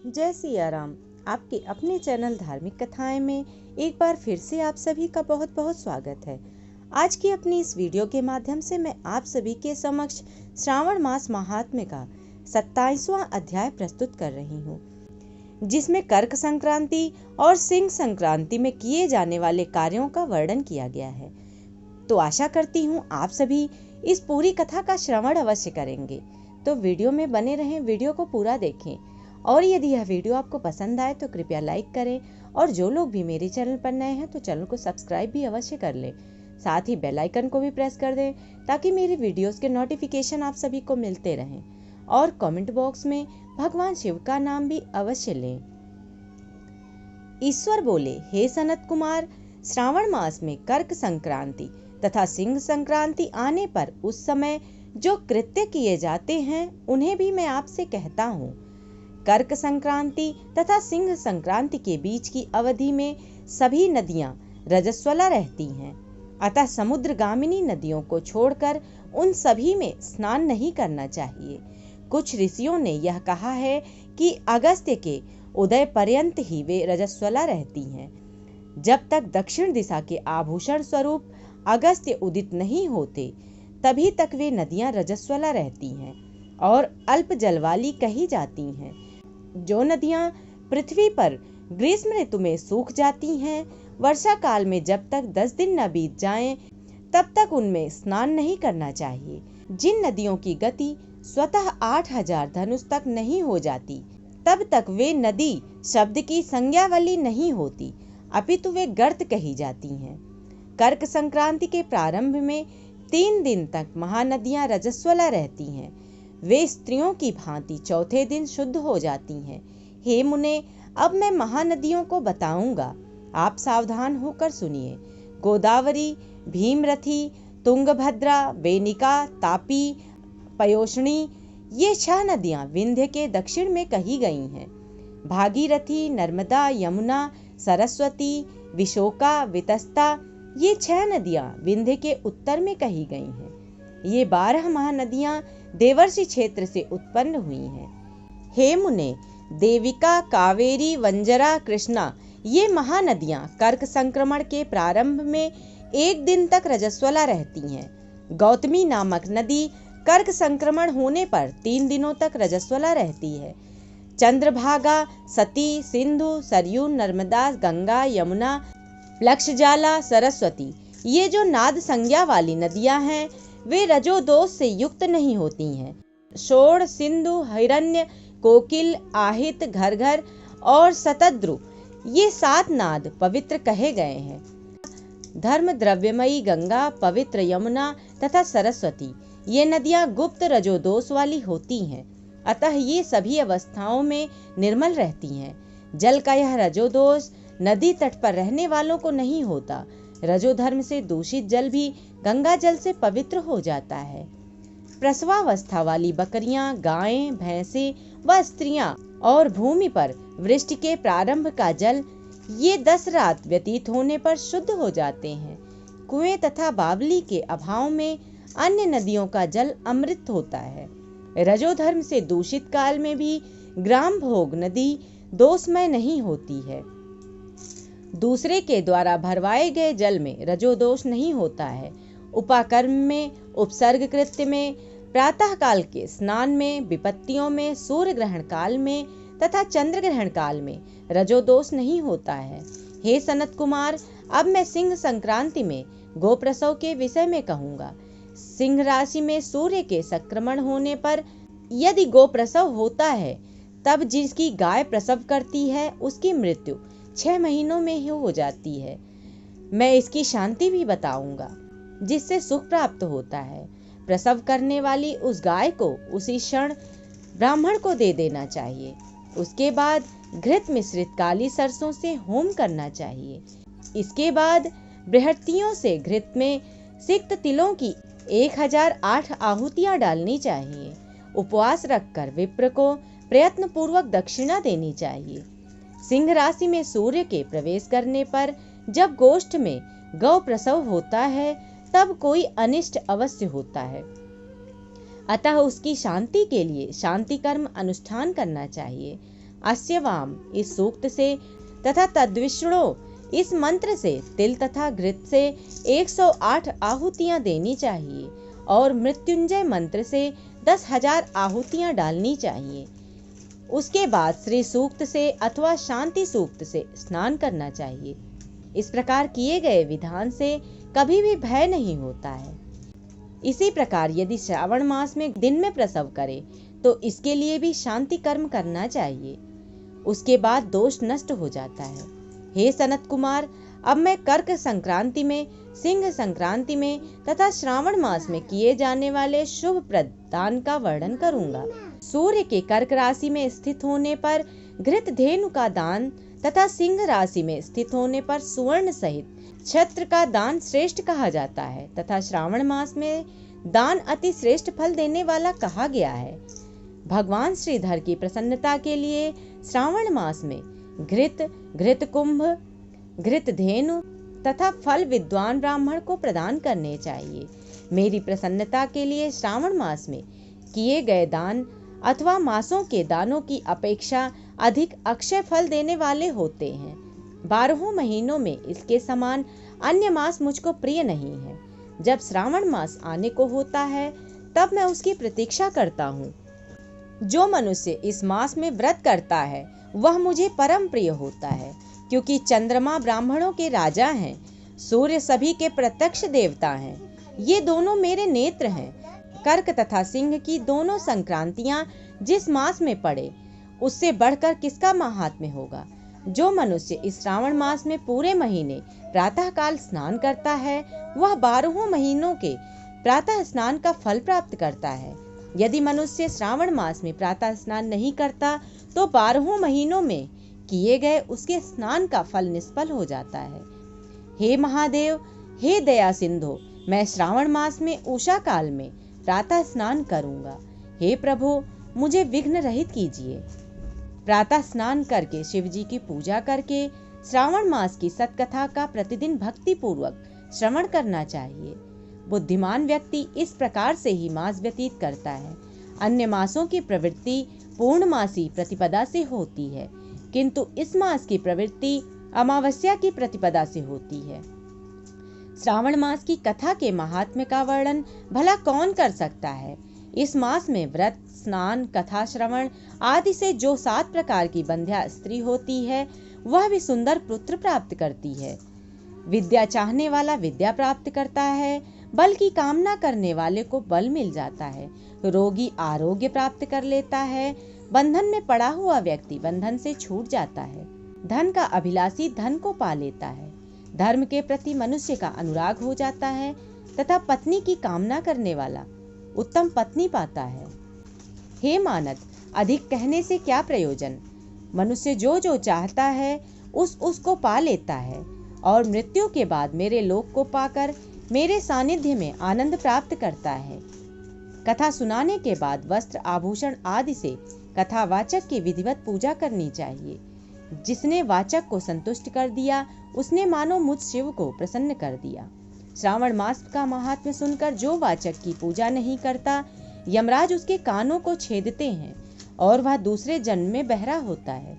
जय सिया राम। आपके अपने चैनल धार्मिक कथाएं में एक बार फिर से आप सभी का बहुत बहुत स्वागत है। आज की अपनी इस वीडियो के माध्यम से मैं आप सभी के समक्ष श्रावण मास महात्म्य का 27वां अध्याय प्रस्तुत कर रही हूँ, जिसमें कर्क संक्रांति और सिंह संक्रांति में किए जाने वाले कार्यों का वर्णन किया गया है। तो आशा करती हूँ आप सभी इस पूरी कथा का श्रवण अवश्य करेंगे। तो वीडियो में बने रहें, वीडियो को पूरा देखें और यदि यह वीडियो आपको पसंद आए तो कृपया लाइक करें और जो लोग भी मेरे चैनल पर नए हैं तो चैनल को सब्सक्राइब भी अवश्य कर लें। साथ ही बेल आइकन को भी प्रेस कर दें ताकि मेरी वीडियोस के नोटिफिकेशन आप सभी को मिलते रहें। और कमेंट बॉक्स में भगवान शिव का नाम भी अवश्य लें। ईश्वर बोले, हे सनत कुमार, श्रावण मास में कर्क संक्रांति तथा सिंह संक्रांति आने पर उस समय जो कृत्य किए जाते हैं उन्हें भी मैं आपसे कहता हूँ। कर्क संक्रांति तथा सिंह संक्रांति के बीच की अवधि में सभी नदियां रजस्वला रहती हैं, अतः समुद्रगामिनी नदियों को छोड़कर उन सभी में स्नान नहीं करना चाहिए। कुछ ऋषियों ने यह कहा है कि अगस्त्य के उदय पर्यंत ही वे रजस्वला रहती हैं। जब तक दक्षिण दिशा के आभूषण स्वरूप अगस्त्य उदित नहीं होते तभी तक वे नदियां रजस्वला रहती हैं और अल्प जल वाली कही जाती हैं। जो नदियां पृथ्वी पर ग्रीष्म ऋतु में सूख जाती हैं, वर्षा काल में जब तक 10 दिन न बीत जाएं, तब तक उनमें स्नान नहीं करना चाहिए। जिन नदियों की गति स्वतः 8000 धनुष तक नहीं हो जाती, तब तक वे नदी शब्द की संज्ञा वाली नहीं होती, अपितु वे गर्त कही जाती हैं। कर्क संक्रांति के प्रारंभ में 3 दिन तक महानदियां रजस्वला रहती हैं। वे स्त्रियों की भांति चौथे दिन शुद्ध हो जाती हैं। हे मुने, अब मैं महानदियों को बताऊंगा, आप सावधान होकर सुनिए। गोदावरी, भीमरथी, तुंगभद्रा, वेनिका, तापी, पयोष्णी, ये 6 नदियां विंध्य के दक्षिण में कही गई हैं। भागीरथी, नर्मदा, यमुना, सरस्वती, विशोका, वितस्ता, ये 6 नदियां विंध्य के उत्तर में कही गई हैं। ये 12 महानदियां देवर्षि क्षेत्र से उत्पन्न हुई हैं। हे मुने, देविका, कावेरी, वंजरा, कृष्णा, ये महानदियां कर्क संक्रमण के प्रारंभ में 1 दिन तक रजस्वला रहती हैं। गौतमी नामक नदी कर्क संक्रमण होने पर 3 दिनों तक रजस्वला रहती है। चंद्रभागा, सती, सिंधु, सरयू, नर्मदा, गंगा, यमुना, लक्षजाला, सरस्वती, ये जो नाद संज्ञा वाली नदियां हैं वे रजोदोष से युक्त नहीं होती हैं। शोण, सिंधु, हिरण्य, कोकिल, आहित, घरघर और शतद्रु, ये 7 नाद पवित्र कहे गए हैं। धर्म द्रव्यमयी गंगा, पवित्र यमुना तथा सरस्वती, ये नदियां गुप्त रजोदोष वाली होती हैं, अतः ये सभी अवस्थाओं में निर्मल रहती हैं। जल का यह रजोदोष नदी तट पर रहने वालों को नहीं होता। रजोधर्म से दूषित जल भी गंगा जल से पवित्र हो जाता है। प्रसवावस्था वाली बकरियां, गायें, भैंसें व स्त्रियां और भूमि पर वृष्टि के प्रारंभ का जल, ये 10 रात व्यतीत होने पर शुद्ध हो जाते हैं। कुएं तथा बावली के अभाव में अन्य नदियों का जल अमृत होता है। रजोधर्म से दूषित काल में भी ग्राम भोग नदी दोषमय नहीं होती है। दूसरे के द्वारा भरवाए गए जल में रजोदोष नहीं होता है। उपाकर्म में, उपसर्ग कृत्य में, प्रातः काल के स्नान में, विपत्तियों में, सूर्य ग्रहण काल में तथा चंद्र ग्रहण काल में रजोदोष नहीं होता है। हे सनत कुमार, अब मैं सिंह संक्रांति में गोप्रसव के विषय में कहूँगा। सिंह राशि में सूर्य के संक्रमण होने पर यदि गोप्रसव होता है, तब जिसकी गाय प्रसव करती है उसकी मृत्यु 6 महीनों में ही हो जाती है। मैं इसकी शांति भी बताऊंगा, जिससे सुख प्राप्त होता है। प्रसव करने वाली उस गाय को उसी क्षण ब्राह्मण को दे देना चाहिए। उसके बाद घृत मिश्रित काली सरसों से होम करना चाहिए। इसके बाद बृहत्तियों से घृत में सिक्त तिलों की 1008 आहुतियां डालनी चाहिए। उपवास रखकर विप्र को प्रयत्न पूर्वक दक्षिणा देनी चाहिए। सिंह राशि में सूर्य के प्रवेश करने पर जब गोष्ठ में गौ प्रसव होता है तब कोई अनिष्ट अवश्य होता है, अतः उसकी शांति के लिए शांति कर्म अनुष्ठान करना चाहिए। अस्यवाम इस सूक्त से तथा तद्विष्णु इस मंत्र से तिल तथा घृत से 108 आहुतियां देनी चाहिए और मृत्युंजय मंत्र से 10,000 आहुतियां डालनी चाहिए। उसके बाद श्री सूक्त से अथवा शांति सूक्त से स्नान करना चाहिए। इस प्रकार किए गए विधान से कभी भी भय नहीं होता है। इसी प्रकार यदि श्रावण मास में दिन में प्रसव करे तो इसके लिए भी शांति कर्म करना चाहिए। उसके बाद दोष नष्ट हो जाता है। हे सनत कुमार, अब मैं कर्क संक्रांति में, सिंह संक्रांति में तथा श्रावण मास में किए जाने वाले शुभ प्रदान का वर्णन करूंगा। सूर्य के कर्क राशि में स्थित होने पर घृत धेनु का दान तथा सिंह राशि में स्थित होने पर सुवर्ण सहित छत्र का दान श्रेष्ठ कहा जाता है तथा श्रावण मास में दान अति श्रेष्ठ फल देने वाला कहा गया है। भगवान श्रीधर की प्रसन्नता के लिए श्रावण मास में घृत कुंभ, घृत धेनु तथा फल विद्वान ब्राह्मण को प्रदान करने चाहिए। मेरी प्रसन्नता के लिए श्रावण मास में किए गए दान अथवा मासों के दानों की अपेक्षा अधिक अक्षय फल देने वाले होते हैं। 12 महीनों में इसके समान अन्य मास मुझको प्रिय नहीं है। जब श्रावण मास आने को होता है तब मैं उसकी प्रतीक्षा करता हूँ। जो मनुष्य इस मास में व्रत करता है वह मुझे परम प्रिय होता है, क्योंकि चंद्रमा ब्राह्मणों के राजा हैं, सूर्य सभी के प्रत्यक्ष देवता हैं। ये दोनों मेरे नेत्र हैं। कर्क तथा सिंह की दोनों संक्रांतियां जिस मास में पड़े उससे बढ़कर किसका महात्म्य होगा। जो मनुष्य इस श्रावण मास में पूरे महीने प्रातः काल स्नान करता है वह 12 महीनों के प्रातः स्नान का फल प्राप्त करता है। यदि मनुष्य श्रावण मास में प्रातः स्नान नहीं करता तो 12 महीनों में किए गए उसके स्नान का फल निष्फल हो जाता है। हे महादेव, हे दया सिंधु, मैं श्रावण मास में उषा काल में प्रातः स्नान करूंगा। हे प्रभु, मुझे विघ्न रहित कीजिए। प्रातः स्नान करके शिव जी की पूजा करके श्रावण मास की सत्कथा का प्रतिदिन भक्ति पूर्वक श्रवण करना चाहिए। बुद्धिमान व्यक्ति इस प्रकार से ही मास व्यतीत करता है। अन्य मासों की प्रवृत्ति पूर्णमासी प्रतिपदा से होती है, किंतु इस मास की प्रवृत्ति अमावस्या की प्रतिपदा से होती है। श्रावण मास की कथा के महात्म्य का वर्णन भला कौन कर सकता है। इस मास में व्रत, स्नान, कथा श्रवण आदि से जो 7 प्रकार की बंध्या स्त्री होती है वह भी सुंदर पुत्र प्राप्त करती है। विद्या चाहने वाला विद्या प्राप्त करता है, बल की कामना करने वाले को बल मिल जाता है, रोगी आरोग्य प्राप्त कर लेता है, बंधन में पड़ा हुआ व्यक्ति बंधन से छूट जाता है, धन का अभिलाषी धन को पा लेता है, धर्म के प्रति मनुष्य का अनुराग हो जाता है तथा पत्नी की कामना करने वाला उत्तम पत्नी पाता है। हे मानद, अधिक कहने से क्या प्रयोजन। मनुष्य जो जो चाहता है उसको पा लेता है और मृत्यु के बाद मेरे लोक को पाकर मेरे सानिध्य में आनंद प्राप्त करता है। कथा सुनाने के बाद वस्त्र, आभूषण आदि से कथावाचक की विधिवत पूजा करनी चाहिए। जिसने वाचक को संतुष्ट कर दिया उसने मानो मुझ शिव को प्रसन्न कर दिया। श्रावण मास का महात्म्य सुनकर जो वाचक की पूजा नहीं करता, यमराज उसके कानों को छेदते हैं और वह दूसरे जन्म में बहरा होता है।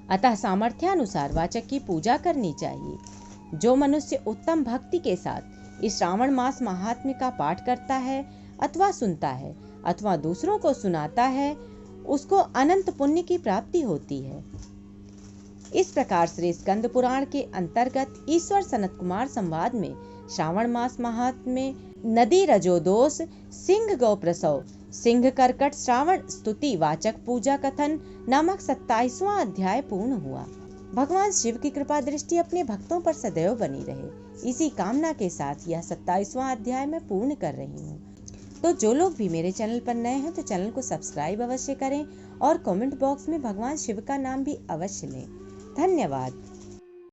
अतः सामर्थ्यानुसार वाचक की पूजा करनी चाहिए। जो मनुष्य उत्तम भक्ति के साथ इस श्रावण मास महात्म्य का पाठ करता है अथवा सुनता है अथवा दूसरों को सुनाता है, उसको अनंत पुण्य की प्राप्ति होती है। इस प्रकार श्री स्कंद पुराण के अंतर्गत ईश्वर सनत कुमार संवाद में श्रावण मास महात्म्य, नदी रजोदोष, सिंह गौ प्रसव, सिंह कर्कट श्रावण स्तुति वाचक पूजा कथन नामक 27वां अध्याय पूर्ण हुआ। भगवान शिव की कृपा दृष्टि अपने भक्तों पर सदैव बनी रहे, इसी कामना के साथ यह 27वां अध्याय मैं पूर्ण कर रही हूँ। तो जो लोग भी मेरे चैनल पर नए हैं तो चैनल को सब्सक्राइब अवश्य करें और कमेंट बॉक्स में भगवान शिव का नाम भी अवश्य लें। धन्यवाद।